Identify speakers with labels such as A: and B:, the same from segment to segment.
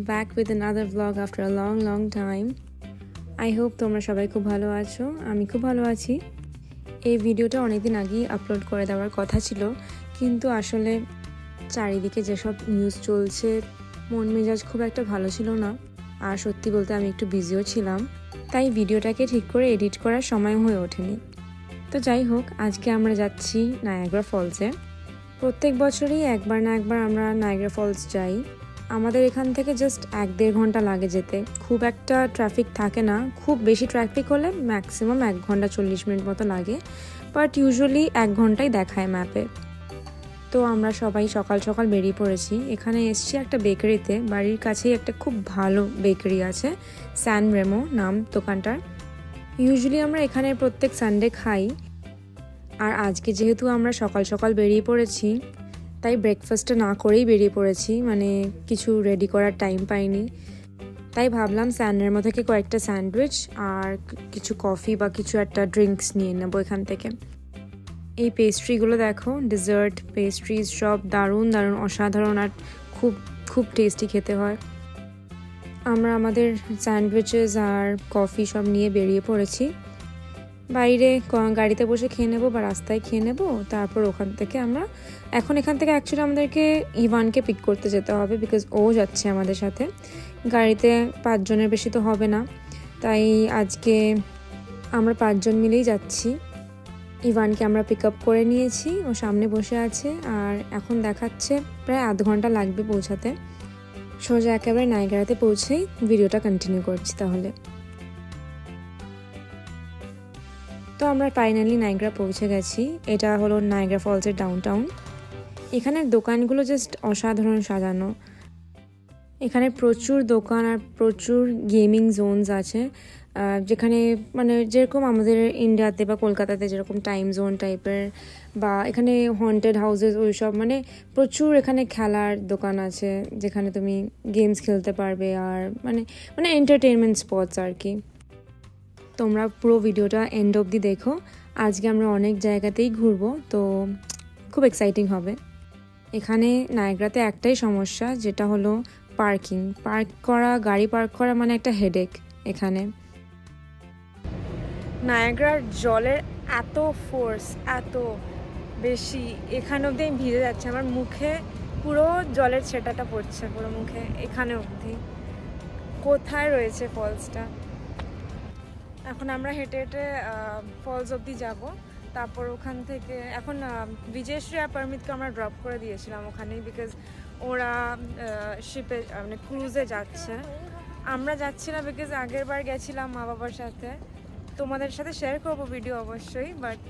A: back with another vlog after a long time. I hope তোমরা সবাই খুব ভালো আছো। আমি খুব ভালো আছি। এই ভিডিওটা অনেকদিন আগেই আপলোড করে দেওয়ার কথা ছিল, কিন্তু আসলে চারিদিকে যেসব নিউজ চলছে মন মেজাজ খুব একটা ভালো ছিল না, আর সত্যি বলতে আমি একটু বিজিও ছিলাম, তাই ভিডিওটাকে ঠিক করে এডিট করার সময় হয়ে ওঠেনি। তো যাই হোক, আজকে আমরা যাচ্ছি নায়াগ্রা ফলসে। প্রত্যেক বছরই একবার না একবার আমরা নায়াগ্রা ফলস যাই। আমাদের এখান থেকে জাস্ট 1-1.5 ঘন্টা লাগে যেতে। খুব একটা ট্রাফিক থাকে না, খুব বেশি ট্রাফিক হলে ম্যাক্সিমাম 1 ঘন্টা 40 মিনিট মতো লাগে, বাট ইউজুয়ালি 1 ঘন্টাই দেখায় ম্যাপে। তো আমরা সবাই সকাল সকাল বেরিয়ে পড়েছি। এখানে এসছি একটা বেকারিতে, বাড়ির কাছেই একটা খুব ভালো বেকারি আছে, স্যান রেমো নাম দোকানটার। ইউজুয়ালি আমরা এখানে প্রত্যেক সানডে খাই, আর আজকে যেহেতু আমরা সকাল সকাল বেরিয়ে পড়েছি তাই ব্রেকফাস্টটা না করেই বেরিয়ে পড়েছি, মানে কিছু রেডি করার টাইম পাইনি। তাই ভাবলাম স্যান রেমো থেকে কয়েকটা স্যান্ডউইচ আর কিছু কফি বা কিছু একটা ড্রিঙ্কস নিয়ে নেবো এখান থেকে। এই পেস্ট্রিগুলো দেখো, ডেজার্ট পেস্ট্রিজ সব দারুণ দারুণ অসাধারণ, আর খুব খুব টেস্টি খেতে হয়। আমরা আমাদের স্যান্ডউইচেস আর কফি সব নিয়ে বেরিয়ে পড়েছি। বাইরে গাড়িতে বসে খেয়ে নেবো বা রাস্তায় খেয়ে নেবো, তারপর ওখান থেকে আমরা এখান থেকে অ্যাকচুয়ালি আমাদেরকে ইভানকে পিক করতে যেতে হবে, বিকজ ও যাচ্ছে আমাদের সাথে। গাড়িতে 5 জনের বেশি তো হবে না, তাই আজকে আমরা 5 জন মিলেই যাচ্ছি। ইভানকে আমরা পিক আপ করে নিয়েছি, ও সামনে বসে আছে, আর এখন দেখাচ্ছে প্রায় আধ ঘন্টা লাগবে পৌঁছাতে। সোজা একেবারে নায়াগ্রাতে পৌঁছেই ভিডিওটা কন্টিনিউ করছি তাহলে। তো আমরা ফাইনালি নায়াগ্রা পৌঁছে গেছি। এটা হলো নায়াগ্রা ফলসের ডাউনটাউন। এখানের দোকানগুলো জাস্ট অসাধারণ সাজানো। এখানে প্রচুর দোকান আর প্রচুর গেমিং জোনস আছে, যেখানে মানে যেরকম আমাদের ইন্ডিয়াতে বা কলকাতাতে যেরকম টাইম জোন টাইপের, বা এখানে হন্টেড হাউসেস ওইসব, মানে প্রচুর এখানে খেলার দোকান আছে যেখানে তুমি গেমস খেলতে পারবে, আর মানে মানে এন্টারটেনমেন্ট স্পটস আর কি। তোমরা পুরো ভিডিওটা এন্ড অবধি দেখো। আজকে আমরা অনেক জায়গাতেই ঘুরবো, তো খুব এক্সাইটিং হবে। এখানে নায়াগ্রাতে একটাই সমস্যা, যেটা হলো গাড়ি পার্ক করা মানে একটা হেডেক। এখানে নায়াগ্রার জলের এত ফোর্স, এত বেশি, এখানে অবধি আমি ভিজে যাচ্ছে, আমার মুখে পুরো জলের ছেটাটা পড়ছে পুরো মুখে, এখানে অবধি। কোথায় রয়েছে ফলসটা? এখন আমরা হেঁটে হেঁটে ফলস অবধি যাব, তারপর ওখান থেকে এখন বিজয়শ্রী আর পারমিতকে আমরা ড্রপ করে দিয়েছিলাম ওখানেই, বিকজ ওরা শিপে মানে ক্রুজে যাচ্ছে। আমরা যাচ্ছি না, বিকজ আগের বার গেছিলাম মা বাবার সাথে, তোমাদের সাথে শেয়ার করবো ভিডিও অবশ্যই, বাট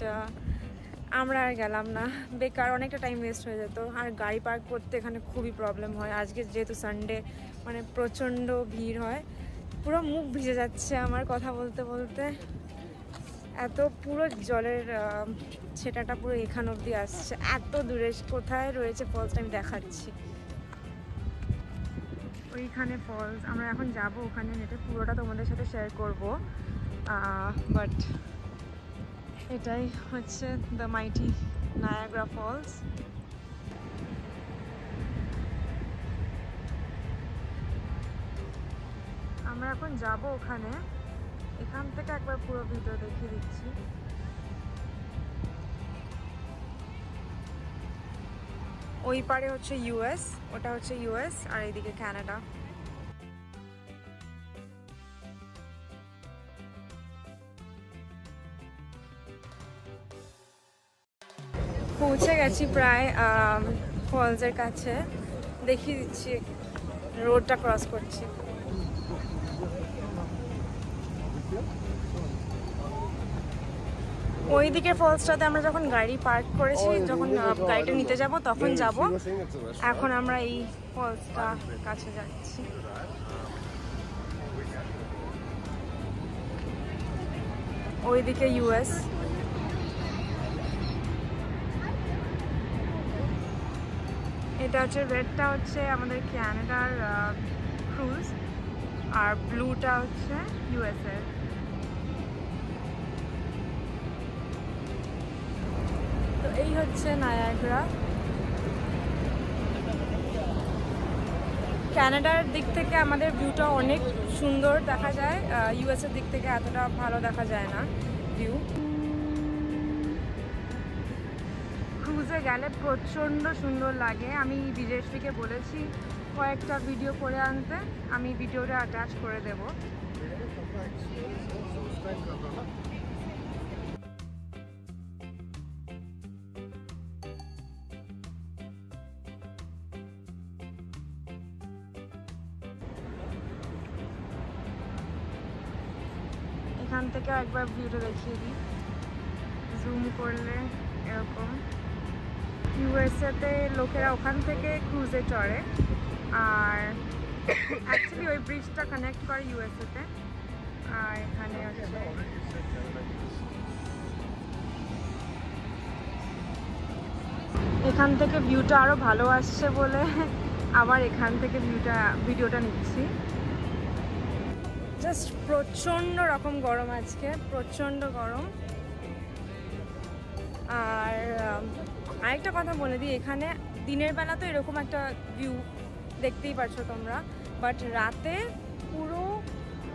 A: আমরা আর গেলাম না, বেকার অনেকটা টাইম ওয়েস্ট হয়ে যেত, আর গাড়ি পার্ক করতে এখানে খুবই প্রবলেম হয়। আজকে যেহেতু সানডে, মানে প্রচণ্ড ভিড় হয়। পুরো মুখ ভিজে যাচ্ছে আমার কথা বলতে বলতে, এত পুরো জলের ছেটাটা পুরো এখান অবধি আসছে, এত দূরে। কোথায় রয়েছে ফলসটা আমি দেখাচ্ছি, ওইখানে ফলস। আমরা এখন যাব ওখানে হেঁটে, পুরোটা তোমাদের সাথে শেয়ার করব, বাট এটাই হচ্ছে দ্য মাইটি নায়াগ্রা ফলস। আমরা এখন যাব ওখানে, এখান থেকে একবার পুরো ভিডিও দেখিয়ে দিচ্ছি। ওই পারে হচ্ছে ইউএস, ওটা হচ্ছে ইউএস, আর এইদিকে কানাডা। পৌঁছে গেছি প্রায় ফলসের কাছে, দেখিয়ে দিচ্ছি, রোডটা ক্রস করছি। ওই দিকের ফলসটাতে আমরা যখন গাড়ি পার্ক করেছি, যখন গাড়িটা নিতে যাব তখন যাব। এখন আমরা এই ফলসটা কাছে যাচ্ছি। ওইদিকে ইউএস, এটা হচ্ছে রেডটা হচ্ছে আমাদের ক্যানাডার ক্রুজ, আর ব্লুটা হচ্ছে ইউএসএর। তো এই হচ্ছে নায়াগ্রা। কানাডার দিক থেকে আমাদের ভিউটা অনেক সুন্দর দেখা যায়, ইউএসের দিক থেকে এতটা ভালো দেখা যায় না ভিউ। ক্রুজে গেলে প্রচণ্ড সুন্দর লাগে। আমি বিজয়শ্রীকে বলেছি কয়েকটা ভিডিও করে আনতে, আমি ভিডিওটা অ্যাটাচ করে দেব। এখান থেকে একবার ভিউটা দেখিয়ে দিই, জুম করলে এরকম। ইউএসএতে লোকেরা ওখান থেকে ক্রুজে চড়ে, আর অ্যাকচুয়ালি ওই ব্রিজটা কানেক্ট করে ইউএসএতে। আর এখানে এখান থেকে ভিউটা আরো ভালো আসছে বলে আবার এখান থেকে ভিডিওটা নিচ্ছি। জাস্ট প্রচণ্ড রকম গরম আজকে, প্রচণ্ড গরম। আর আরেকটা কথা বলে দিই, এখানে দিনের বেলা তো এরকম একটা ভিউ দেখতেই পাচ্ছ তোমরা, বাট রাতে পুরো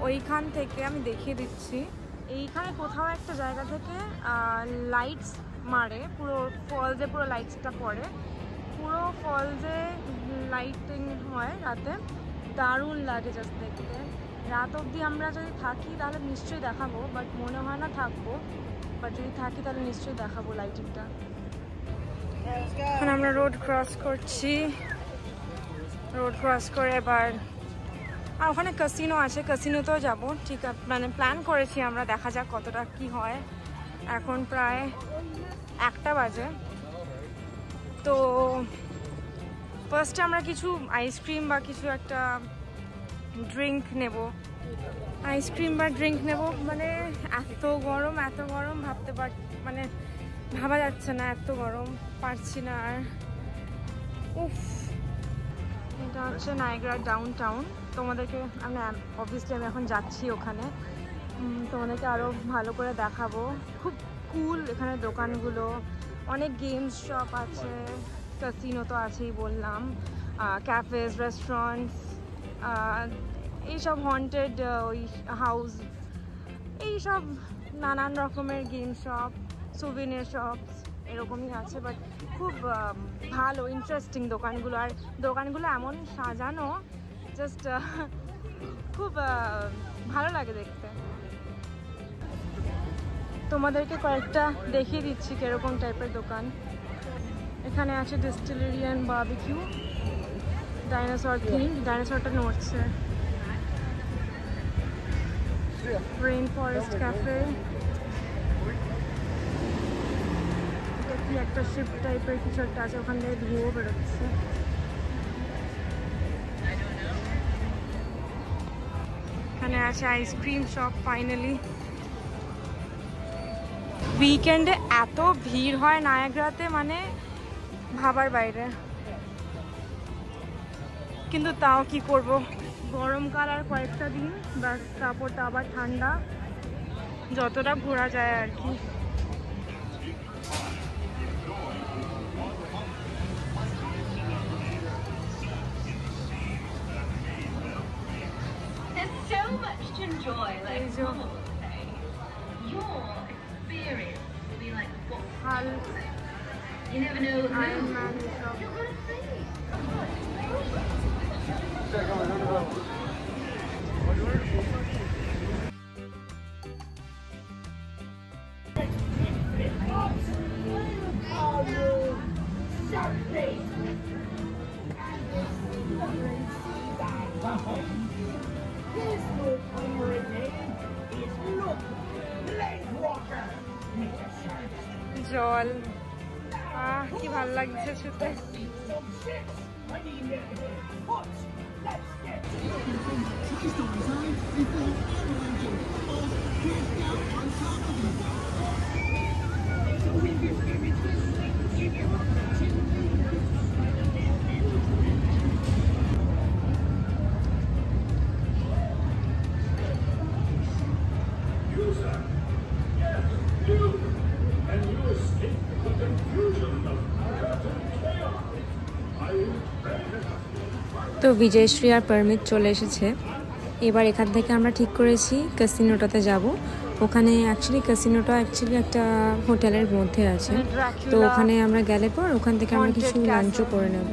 A: ওইখান থেকে আমি দেখিয়ে দিচ্ছি, এইখানে কোথাও একটা জায়গা থেকে লাইটস মারে, পুরো ফলসে পুরো লাইটসটা পড়ে, পুরো ফলসে লাইটিং হয় রাতে, দারুণ লাগে জাস্ট দেখতে। রাত অবধি আমরা যদি থাকি তাহলে নিশ্চয়ই দেখাবো, বাট মনে হয় না থাকবো, বাট যদি থাকি তাহলে নিশ্চয়ই দেখাবো লাইটিংটা। এখন আমরা রোড ক্রস করছি, রোড ক্রস করে এবার আর ওখানে ক্যাসিনো আছে, ক্যাসিনোতেও যাবো, ঠিক আছে, মানে প্ল্যান করেছি আমরা, দেখা যাক কতটা কি হয়। এখন প্রায় 1টা বাজে, তো ফার্স্টে আমরা কিছু আইসক্রিম বা কিছু একটা ড্রিঙ্ক নেব, আইসক্রিম বা ড্রিঙ্ক নেব। মানে এত গরম মানে ভাবা যাচ্ছে না, এত গরম, পারছি না আর। উফ, এটা হচ্ছে নায়াগ্রা ডাউন টাউন। তোমাদেরকে অবভিয়াসলি আমি এখন যাচ্ছি ওখানে, তোমাদেরকে আরও ভালো করে দেখাবো। খুব কুল এখানে দোকানগুলো, অনেক গেমস শপ আছে, ক্যাসিনো তো আছেই বললাম, ক্যাফেস, রেস্টুরেন্টস, এইসব হন্টেড ওই হাউস, এইসব নানান রকমের গেম শপ, সুভিনিয়ার শপস এরকমই আছে। বাট খুব ভালো, ইন্টারেস্টিং দোকানগুলো, আর দোকানগুলো এমন সাজানো, জাস্ট খুব ভালো লাগে দেখতে। তোমাদেরকে কয়েকটা দেখিয়ে দিচ্ছি কিরকম টাইপের দোকান। এখানে আছে distillery and barbecue, dinosaur theme, ডাইনোসরটা নড়ছে। রেইন ফরেস্ট ক্যাফে, এটা কি একটা শিপ টাইপের কিছু একটা আছে, ওখান থেকে ধুয়ো বেরোচ্ছে। এখানে আছে আইসক্রিম শপ। ফাইনালি উইকেন্ডে এত ভিড় হয় নায়াগ্রাতে, মানে ভাবার বাইরে, কিন্তু তাও কি করব, গরমকাল আর কয়েকটা দিন ব্যাস, তারপর তো আবার ঠান্ডা, যতটা ঘোরা যায় আর কি। জল, কি ভালো লাগছে শুতে। তো বিজয়শ্রী আর পারমিত চলে এসেছে। এবার এখান থেকে আমরা ঠিক করেছি ক্যাসিনোটাতে যাব। ওখানে ক্যাসিনোটা একটা হোটেলের মধ্যে আছে, তো ওখানে আমরা গেলে পর ওখান থেকে আমরা কিছু লাঞ্চও করে নেব।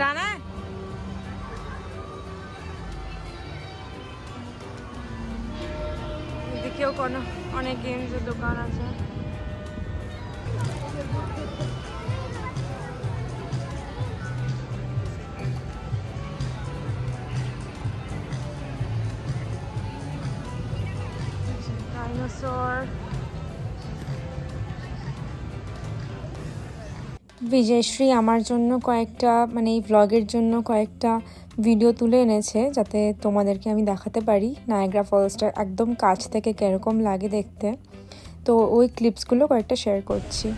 A: জানা এদিকেও কোনো অনেক গেমসের দোকান আছে। বিজয়শ্রী আমার জন্য কয়েকটা এই ভ্লগের জন্য কয়েকটা ভিডিও তুলে এনেছে, যাতে তোমাদেরকে আমি দেখাতে পারি নায়াগ্রা ফলসটা একদম কাছ থেকে কিরকম লাগে দেখতে। তো ওই ক্লিপসগুলো কয়েকটা শেয়ার করছি।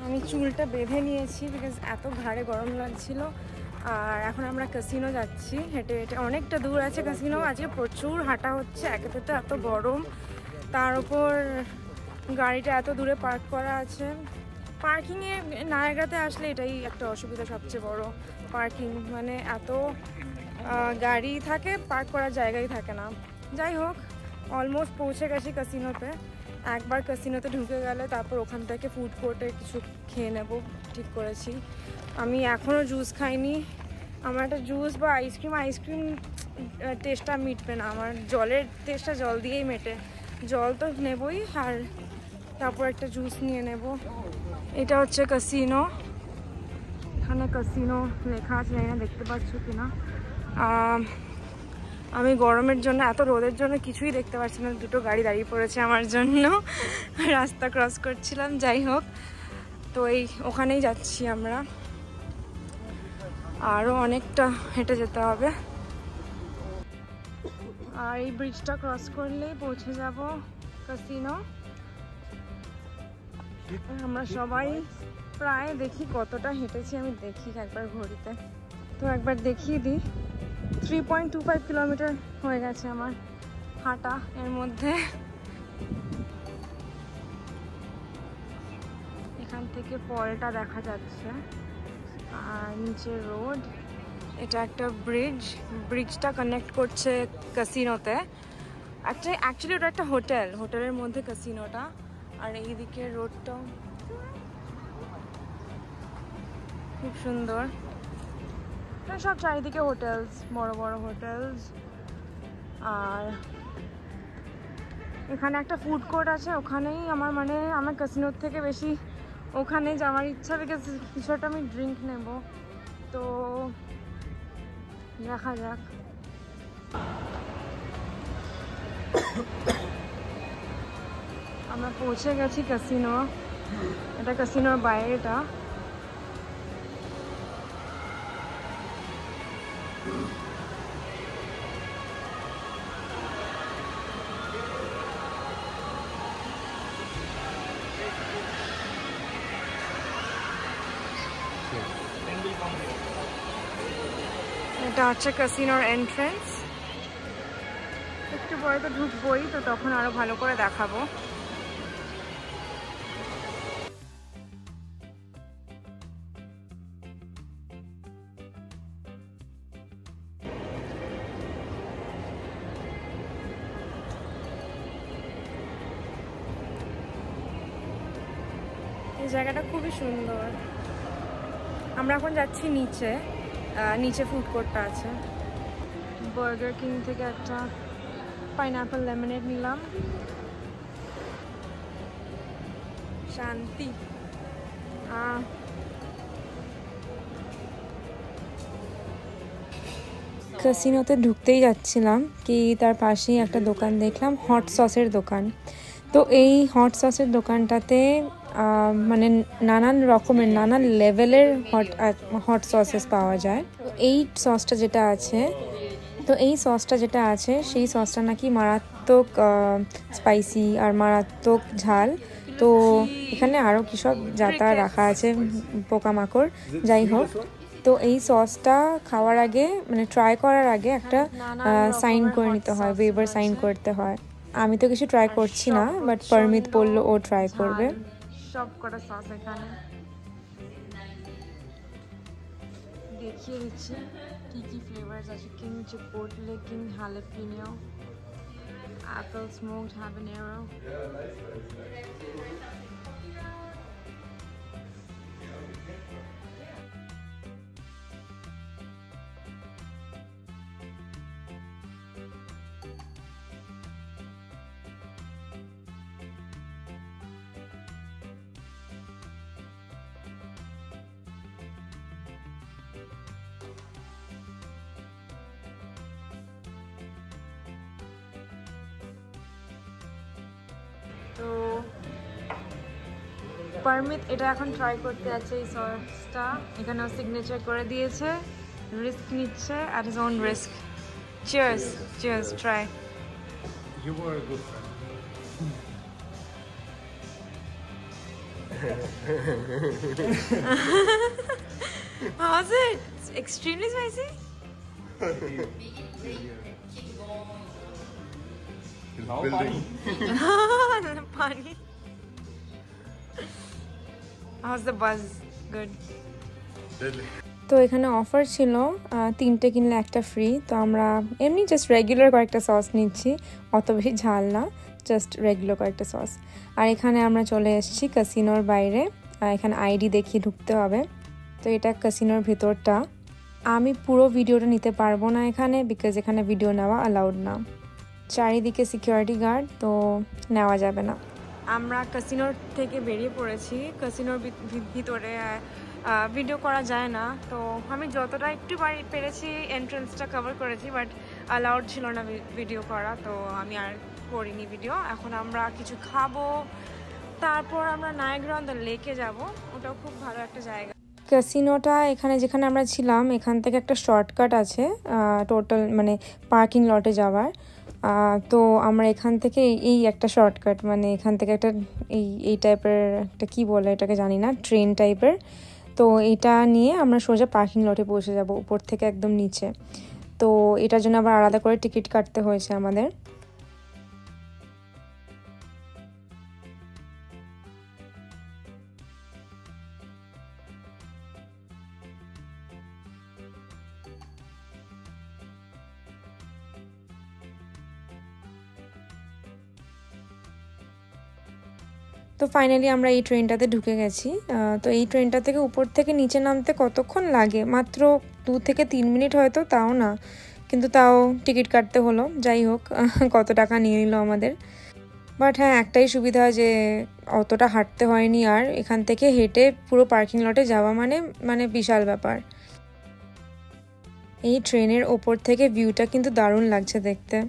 A: আমি চুলটা বেঁধে নিয়েছি বিকজ এত ঘাড়ে গরম লাগছিল। আর এখন আমরা ক্যাসিনো যাচ্ছি হেঁটে হেঁটে, অনেকটা দূর আছে ক্যাসিনো। আজকে প্রচুর হাঁটা হচ্ছে, একে তো এত গরম, তার উপর গাড়িটা এত দূরে পার্ক করা আছে। পার্কিংয়ে নায়াগ্রাতে আসলে এটাই একটা অসুবিধা, সবচেয়ে বড় পার্কিং, এত গাড়ি থাকে, পার্ক করার জায়গাই থাকে না। যাই হোক, অলমোস্ট পৌঁছে গেছি ক্যাসিনোতে। একবার ক্যাসিনোতে ঢুকে গেলে তারপর ওখান থেকে ফুড কোর্টে কিছু খেয়ে নেব ঠিক করেছি। আমি এখনও জুস খাইনি। আমার একটা জুস বা আইসক্রিম টেস্টটা মিটবে না, আমার জলের টেস্টটা জল দিয়েই মেটে। জল তো নেবই, আর তারপর একটা জুস নিয়ে নেব। এটা হচ্ছে ক্যাসিনো, এখানে ক্যাসিনো লেখা আছে, জানি না দেখতে পাচ্ছ কিনা। আমি গরমের জন্য, এত রোদের জন্য কিছুই দেখতে পাচ্ছি না। দুটো গাড়ি দাঁড়িয়ে পড়েছে আমার জন্য, রাস্তা ক্রস করছিলাম। যাই হোক, তো ওখানেই যাচ্ছি আমরা, আরও অনেকটা হেঁটে যেতে হবে। আর এই ব্রিজটা ক্রস করলেই পৌঁছে যাব ক্যাসিনো। আমরা সবাই প্রায় দেখি কতটা হেঁটেছি, আমি দেখি একবার ঘড়িতে, তো একবার দেখিয়ে দিই। 3.25 কিলোমিটার হয়ে গেছে আমার হাঁটা। এর মধ্যে এখান থেকে ফলটা দেখা যাচ্ছে আর নিচে রোড। এটা একটা ব্রিজটা কানেক্ট করছে ক্যাসিনোতে। অ্যাকচুয়ালি ওটা একটা হোটেলের মধ্যে ক্যাসিনোটা। আর এইদিকে রোডটাও খুব সুন্দর, সব চারিদিকে হোটেলস, বড় বড় হোটেলস। আর এখানে একটা ফুড কোর্ট আছে, ওখানেই আমার ক্যাসিনোর থেকে বেশি ওখানেই যাওয়ার ইচ্ছা, বিকজ কিছু একটা আমি ড্রিঙ্ক নেব। তো দেখা যাক। আমরা পৌঁছে গেছি ক্যাসিনো। এটা ক্যাসিনোর বাইরেটা। এটা হচ্ছে ক্যাসিনোর এন্ট্রেন্স। একটু পরে তো ঢুকবোই, তো তখন আরো ভালো করে দেখাবো। এই জায়গাটা খুবই সুন্দর। আমরা এখন যাচ্ছি নিচে ফুড কোর্টটা আছে। বার্গার কিং থেকে একটা পাইনাপল লেমনেড নিলাম। শান্তি। ক্যাসিনোতে ঢুকতেই যাচ্ছিলাম কি তার পাশেই একটা দোকান দেখলাম, হট সসের দোকান। তো এই হট সসের দোকানটাতে নানান রকমের নানান লেভেলের হট সসেস পাওয়া যায়। তো এই সসটা যেটা আছে সেই সসটা নাকি মারাত্মক স্পাইসি আর মারাত্মক ঝাল। তো এখানে আরও কী সব যাতা রাখা আছে, পোকামাকড়, যাই হোক। তো এই সসটা খাওয়ার আগে মানে ট্রাই করার আগে একটা সাইন করে নিতে হয়, ওয়েভার সাইন করতে হয়। আমি তো কিছু ট্রাই করছি না, বাট পারমিত বললো ও ট্রাই করবে। সব কটা সস এখানে দেখিয়ে দিচ্ছি কি কি ফ্লেভারস আছে। King chipotle, king jalapeno, apple smoked habanero. তো পারমিত এটা এখন ট্রাই করতে আছে এই সসটা। এখানে সিগনেচার করে দিয়েছে, রিস্ক নিচ্ছে at his own risk. Cheers, cheers, try.
B: You were a good friend.
A: How was it? It's extremely spicy? Pani. How's the buzz? Good. তো এখানে অফার ছিল 3টে কিনলে একটা ফ্রি। তো আমরা এমনি জাস্ট রেগুলার কয়েকটা সস নিচ্ছি, অত বেশি ঝাল না, জাস্ট রেগুলার কয়েকটা সস। আর এখানে আমরা চলে এসেছি ক্যাসিনোর বাইরে। এখানে আইডি দেখিয়ে ঢুকতে হবে। তো এটা ক্যাসিনোর ভেতরটা। আমি পুরো ভিডিওটা নিতে পারবো না এখানে, বিকজ এখানে ভিডিও নেওয়া অ্যালাউড না। চারিদিকে সিকিউরিটি গার্ড, তো নেওয়া যাবে না। আমরা ক্যাসিনোর থেকে বেরিয়ে পড়েছি। ক্যাসিনোর ভিতরে ভিডিও করা যায় না, তো আমি যতটা একটু পেরেছি এন্ট্রান্সটা কভার করেছি, বাট অ্যালাউড ছিল না ভিডিও করা, তো আমি আর করিনি ভিডিও। এখন আমরা কিছু খাবো, তারপর আমরা নায়াগ্রা অন দ্য লেকে যাব। ওটাও খুব ভালো একটা জায়গা। ক্যাসিনোটা এখানে যেখানে আমরা ছিলাম এখান থেকে একটা শর্টকাট আছে টোটাল মানে পার্কিং লটে যাওয়ার। তো আমরা এখান থেকে এই একটা শর্টকাট, মানে এখান থেকে একটা এই টাইপের একটা কী বলে এটাকে জানি না, ট্রেন টাইপের। তো এটা নিয়ে আমরা সোজা পার্কিং লটে পৌঁছে যাব, উপর থেকে একদম নিচে। তো এটার জন্য আবার আলাদা করে টিকিট কাটতে হয়েছে আমাদের। তো ফাইনালি আমরা এই ট্রেনটাতে ঢুকে গেছি। তো এই ট্রেনটা থেকে উপর থেকে নিচে নামতে কতক্ষণ লাগে, মাত্র 2 থেকে 3 মিনিট হয়তো, তাও না, কিন্তু তাও টিকিট কাটতে হলো। যাই হোক, কত টাকা নিয়ে নিল আমাদের। বাট হ্যাঁ, একটাই সুবিধা যে অতটা হাঁটতে হয়নি। আর এখান থেকে হেঁটে পুরো পার্কিং লটে যাওয়া মানে বিশাল ব্যাপার। এই ট্রেনের ওপর থেকে ভিউটা কিন্তু দারুণ লাগছে দেখতে।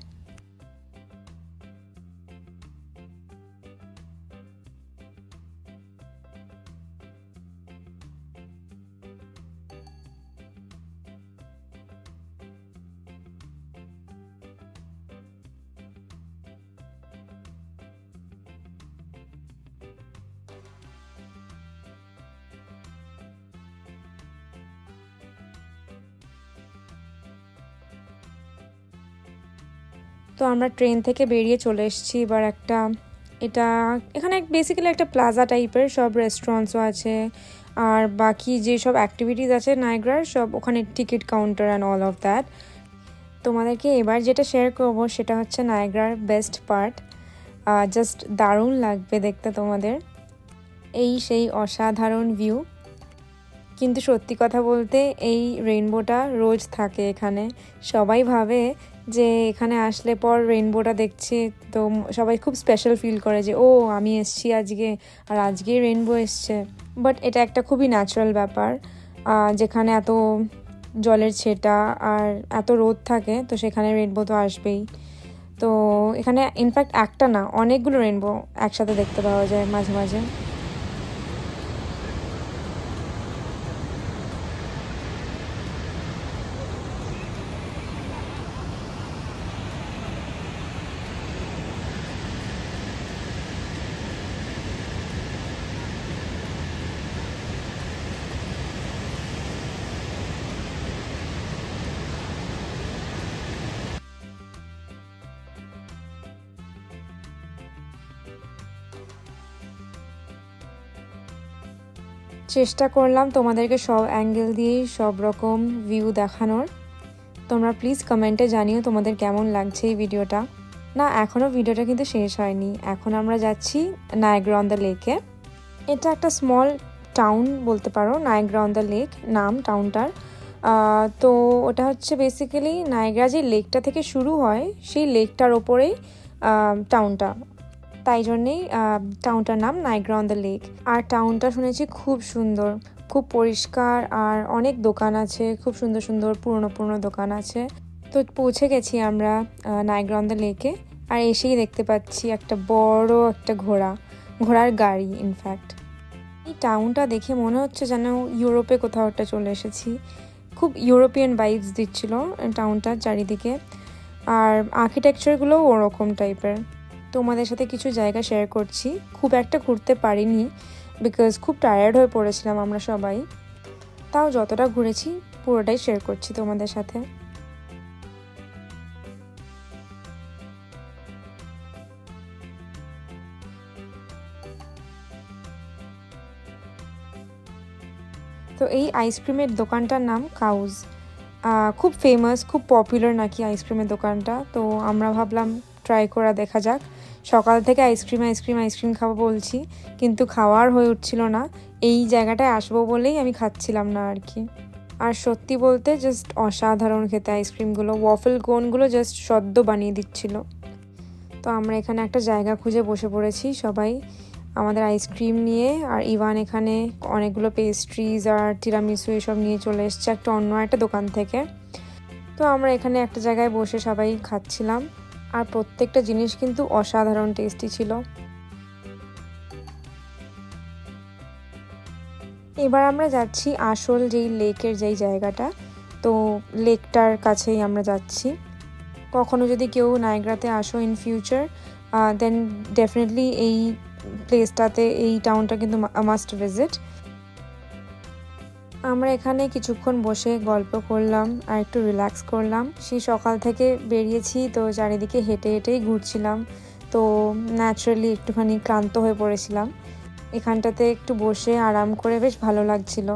A: তো আমরা ট্রেন থেকে বেরিয়ে চলে এসেছি এবার এখানে বেসিক্যালি একটা প্লাজা টাইপের, সব রেস্টুরেন্টসও আছে, আর বাকি যে সব অ্যাক্টিভিটিস আছে নায়াগ্রার সব ওখানে, ticket counter and all of that. তোমাদেরকে এবার যেটা শেয়ার করবো সেটা হচ্ছে নায়াগ্রার বেস্ট পার্ট। জাস্ট দারুণ লাগবে দেখতে তোমাদের, সেই অসাধারণ ভিউ। কিন্তু সত্যি কথা বলতে এই রেইনবোটা রোজ থাকে এখানে। সবাই ভাবে যে এখানে আসলে পর রেইনবোটা দেখছি, তো সবাই খুব স্পেশাল ফিল করে যে ও আমি এসছি আজকে, আর আজকেই রেইনবো এসছে। বাট এটা একটা খুবই ন্যাচারাল ব্যাপার, যেখানে এত জলের ছেটা আর এত রোদ থাকে, তো সেখানে রেইনবো তো আসবেই। তো এখানে ইনফ্যাক্ট একটা না, অনেকগুলো রেইনবো একসাথে দেখতে পাওয়া যায় মাঝে মাঝে। চেষ্টা করলাম তোমাদেরকে সব অ্যাঙ্গেল দিয়েই সব রকম ভিউ দেখানোর। তোমরা প্লিজ কমেন্টে জানিও তোমাদের কেমন লাগছে এই ভিডিওটা। না, এখনও ভিডিওটা কিন্তু শেষ হয়নি। এখন আমরা যাচ্ছি নায়াগ্রা অন দ্য লেকে। এটা একটা স্মল টাউন বলতে পারো, নায়াগ্রা অন দ্য লেক নাম টাউনটার। তো ওটা হচ্ছে বেসিক্যালি নায়াগ্রা যে লেকটা থেকে শুরু হয় সেই লেকটার ওপরেই টাউনটা, তাই জন্যেই টাউনটার নাম নায়াগ্রা অন দ্য লেক। আর টাউনটা শুনেছি খুব সুন্দর, খুব পরিষ্কার, আর অনেক দোকান আছে, খুব সুন্দর সুন্দর পুরনো দোকান আছে। তো পৌঁছে গেছি আমরা নায়াগ্রা অন দ্য লেকে। আর এসেই দেখতে পাচ্ছি একটা বড় একটা ঘোড়ার গাড়ি। ইনফ্যাক্ট এই টাউনটা দেখে মনে হচ্ছে যেন ইউরোপে কোথাও একটা চলে এসেছি। খুব ইউরোপিয়ান ভাইবস দিচ্ছিল টাউনটার চারিদিকে, আর আর্কিটেকচারগুলোও ওরকম টাইপের। তোমাদের সাথে কিছু জায়গা শেয়ার করছি। খুব একটা ঘুরতে পারিনি বিকজ খুব টায়ার্ড হয়ে পড়েছিলাম আমরা সবাই। তাও যতটা ঘুরেছি পুরোটাই শেয়ার করছি তোমাদের সাথে। তো এই আইসক্রিমের দোকানটার নাম কাউজ। খুব ফেমাস, খুব পপুলার নাকি আইসক্রিমের দোকানটা। তো আমরা ভাবলাম ট্রাই করা দেখা যাক। সকাল থেকে আইসক্রিম খাবো বলছি, কিন্তু খাওয়ার হয়ে উঠছিল না। এই জায়গাটায় আসবো বলেই আমি খাচ্ছিলাম না আর কি। আর সত্যি বলতে জাস্ট অসাধারণ খেতে আইসক্রিমগুলো। ওয়াফেল কোনগুলো জাস্ট সদ্য বানিয়ে দিচ্ছিল। তো আমরা এখানে একটা জায়গা খুঁজে বসে পড়েছি সবাই আমাদের আইসক্রিম নিয়ে। আর ইভান এখানে অনেকগুলো পেস্ট্রিজ আর টিরামিসু এসব নিয়ে চলে এসছে অন্য একটা দোকান থেকে। তো আমরা এখানে একটা জায়গায় বসে সবাই খাচ্ছিলাম, আর প্রত্যেকটা জিনিস কিন্তু অসাধারণ টেস্টি ছিল। এবার আমরা যাচ্ছি আসল যেই লেকের যেই জায়গাটা, তো লেকটার কাছেই আমরা যাচ্ছি। কখনো যদি কেউ নায়াগ্রাতে আসো ইন ফিউচার, দেন ডেফিনেটলি এই প্লেসটাতে, এই টাউনটা কিন্তু মাস্ট ভিজিট। আমরা এখানে কিছুক্ষণ বসে গল্প করলাম আর একটু রিল্যাক্স করলাম। সেই সকাল থেকে বেরিয়েছি, তো চারিদিকে হেঁটেই ঘুরছিলাম। তো ন্যাচারালি একটুখানি ক্লান্ত হয়ে পড়েছিলাম। এখানটাতে একটু বসে আরাম করে বেশ ভালো লাগছিল।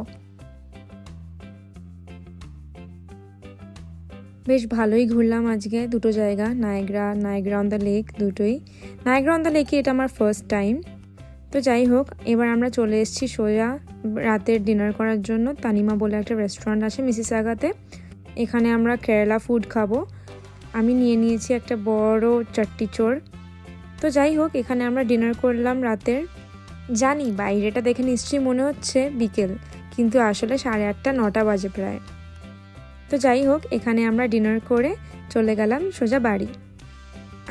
A: বেশ ভালোই ঘুরলাম আজকে দুটো জায়গা, নায়াগ্রা অন দ্য লেক দুটোই। নায়াগ্রা অন দ্য লেকে এটা আমার ফার্স্ট টাইম। তো যাই হোক, এবার আমরা চলে এসেছি সোজা রাতের ডিনার করার জন্য। তানিমা বলে একটা রেস্টুরেন্ট আছে মিসিসাগাতে। এখানে আমরা কেরালা ফুড খাবো। আমি নিয়ে নিয়েছি একটা বড় চাট্টি চোর। তো যাই হোক, এখানে আমরা ডিনার করলাম রাতের। জানি বাইরেটা দেখে নিশ্চয়ই মনে হচ্ছে বিকেল, কিন্তু আসলে 8:30 9টা বাজে প্রায়। তো যাই হোক, এখানে আমরা ডিনার করে চলে গেলাম সোজা বাড়ি।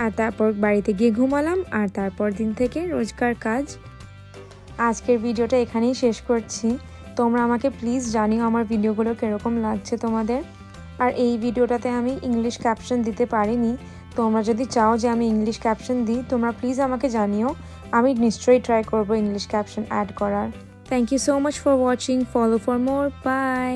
A: আর তারপর বাড়িতে গিয়ে ঘুমালাম, আর তারপর দিন থেকে রোজকার কাজ। আজকের ভিডিওটা এখানেই শেষ করছি। তোমরা আমাকে প্লিজ জানিও আমার ভিডিওগুলো কীরকম লাগছে তোমাদের। আর এই ভিডিওটাতে আমি ইংলিশ ক্যাপশন দিতে পারিনি। তোমরা যদি চাও যে আমি ইংলিশ ক্যাপশন দিই, তোমরা প্লিজ আমাকে জানিও। আমি নিশ্চয়ই ট্রাই করবো ইংলিশ ক্যাপশন অ্যাড করার। Thank you so much for watching. Follow for more. By.